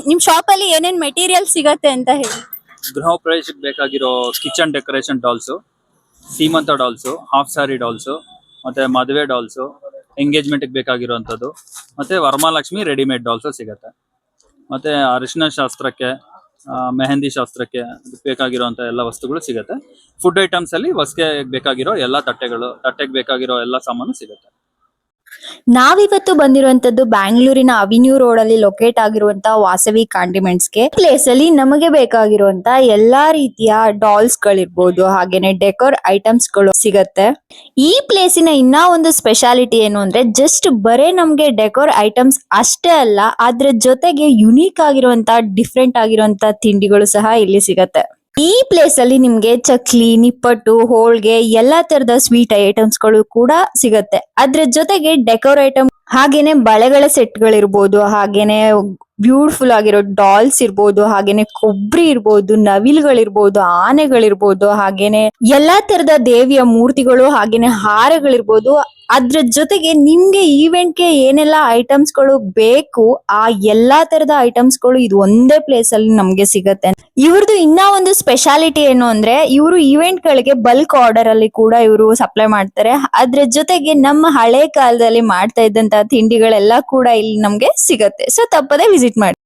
ನಿಮ್ ಶಾಪ್ ಅಲ್ಲಿ ಏನೇನ್ ಮೆಟೀರಿಯಲ್ ಸಿಗತ್ತೆ ಅಂತ ಹೇಳಿ. ಗೃಹ ಪ್ರವೇಶಕ್ಕೆ ಬೇಕಾಗಿರೋ ಕಿಚನ್ ಡೆಕೋರೇಷನ್ ಡಾಲ್ಸು, ಸೀಮಂತ ಡಾಲ್ಸು, ಹಾಫ್ ಸ್ಯಾರಿ ಡಾಲ್ಸು, ಮತ್ತೆ ಮದುವೆ ಡಾಲ್ಸು, ಎಂಗೇಜ್ಮೆಂಟ್ಗೆ ಬೇಕಾಗಿರುವಂಥದ್ದು, ಮತ್ತೆ ವರಮಹಾಲಕ್ಷ್ಮಿ ರೆಡಿಮೇಡ್ ಡಾಲ್ಸು ಸಿಗತ್ತೆ. ಮತ್ತೆ ಅರಿಶಿನ ಶಾಸ್ತ್ರಕ್ಕೆ, ಮೆಹಂದಿ ಶಾಸ್ತ್ರಕ್ಕೆ ಬೇಕಾಗಿರುವಂಥ ಎಲ್ಲ ವಸ್ತುಗಳು ಸಿಗತ್ತೆ. ಫುಡ್ ಐಟಮ್ಸ್ ಅಲ್ಲಿ ಹೊಸಗೆ ಬೇಕಾಗಿರೋ ಎಲ್ಲ ತಟ್ಟೆಗೆ ಬೇಕಾಗಿರೋ ಎಲ್ಲ ಸಾಮಾನು ಸಿಗತ್ತೆ. ನಾವಿವತ್ತು ಬಂದಿರುವಂತದ್ದು ಬ್ಯಾಂಗ್ಳೂರಿನ ಅವಿನ್ಯೂ ರೋಡ್ ಅಲ್ಲಿ ಲೊಕೇಟ್ ಆಗಿರುವಂತಹ ವಾಸವಿ ಕಾಂಡಿಮೆಂಟ್ಸ್ಗೆ. ಪ್ಲೇಸ್ ಅಲ್ಲಿ ನಮಗೆ ಬೇಕಾಗಿರುವಂತ ಎಲ್ಲಾ ರೀತಿಯ ಡಾಲ್ಸ್ ಗಳಿರ್ಬೋದು, ಹಾಗೇನೆ ಡೆಕೋರ್ ಐಟಮ್ಸ್ ಗಳು ಸಿಗತ್ತೆ. ಈ ಪ್ಲೇಸಿನ ಇನ್ನ ಒಂದು ಸ್ಪೆಷಾಲಿಟಿ ಏನು ಅಂದ್ರೆ ಜಸ್ಟ್ ಬರೇ ನಮ್ಗೆ ಡೆಕೋರ್ ಐಟಮ್ಸ್ ಅಷ್ಟೇ ಅಲ್ಲ, ಅದ್ರ ಜೊತೆಗೆ ಯುನೀಕ್ ಆಗಿರುವಂತ ಡಿಫ್ರೆಂಟ್ ಆಗಿರುವಂತ ತಿಂಡಿಗಳು ಸಹ ಇಲ್ಲಿ ಸಿಗತ್ತೆ. ಈ ಪ್ಲೇಸ್ ಅಲ್ಲಿ ನಿಮ್ಗೆ ಚಕ್ಲಿ, ನಿಪ್ಪಟ್ಟು, ಹೋಳ್ಗೆ ಎಲ್ಲಾ ತರದ ಸ್ವೀಟ್ ಐಟಮ್ಸ್ ಗಳು ಕೂಡ ಸಿಗತ್ತೆ. ಅದ್ರ ಜೊತೆಗೆ ಡೆಕೋರ್ ಐಟಮ್ ಹಾಗೇನೆ ಬಳೆಗಳ ಸೆಟ್ ಗಳಿರ್ಬೋದು, ಹಾಗೇನೆ ಬ್ಯೂಟಿಫುಲ್ ಆಗಿರೋ ಡಾಲ್ಸ್ ಇರ್ಬೋದು, ಹಾಗೇನೆ ಕೊಬ್ಬರಿ ಇರ್ಬೋದು, ನವಿಲ್ಗಳಿರ್ಬೋದು, ಆನೆಗಳಿರ್ಬೋದು, ಹಾಗೇನೆ ಎಲ್ಲಾ ತರದ ದೇವಿಯ ಮೂರ್ತಿಗಳು, ಹಾಗೇನೆ ಹಾರಗಳಿರ್ಬೋದು. ಅದ್ರ ಜೊತೆಗೆ ನಿಮ್ಗೆ ಈವೆಂಟ್ಗೆ ಏನೆಲ್ಲಾ ಐಟಮ್ಸ್ ಗಳು ಬೇಕು ಆ ಎಲ್ಲಾ ತರದ ಐಟಮ್ಸ್ ಗಳು ಇದು ಒಂದೇ ಪ್ಲೇಸ್ ಅಲ್ಲಿ ನಮ್ಗೆ ಸಿಗತ್ತೆ. ಇವ್ರದ್ದು ಇನ್ನ ಒಂದು ಸ್ಪೆಷಾಲಿಟಿ ಏನು ಅಂದ್ರೆ ಇವರು ಈವೆಂಟ್ ಗಳಿಗೆ ಬಲ್ಕ್ ಆರ್ಡರ್ ಅಲ್ಲಿ ಕೂಡ ಇವರು ಸಪ್ಲೈ ಮಾಡ್ತಾರೆ. ಅದ್ರ ಜೊತೆಗೆ ನಮ್ಮ ಹಳೆ ಕಾಲದಲ್ಲಿ ಮಾಡ್ತಾ ಇದ್ದಂತಹ ತಿಂಡಿಗಳೆಲ್ಲ ಕೂಡ ಇಲ್ಲಿ ನಮ್ಗೆ ಸಿಗತ್ತೆ. ಸೊ ತಪ್ಪದೆ ವಿಸಿಟ್ ಮಾಡಿ.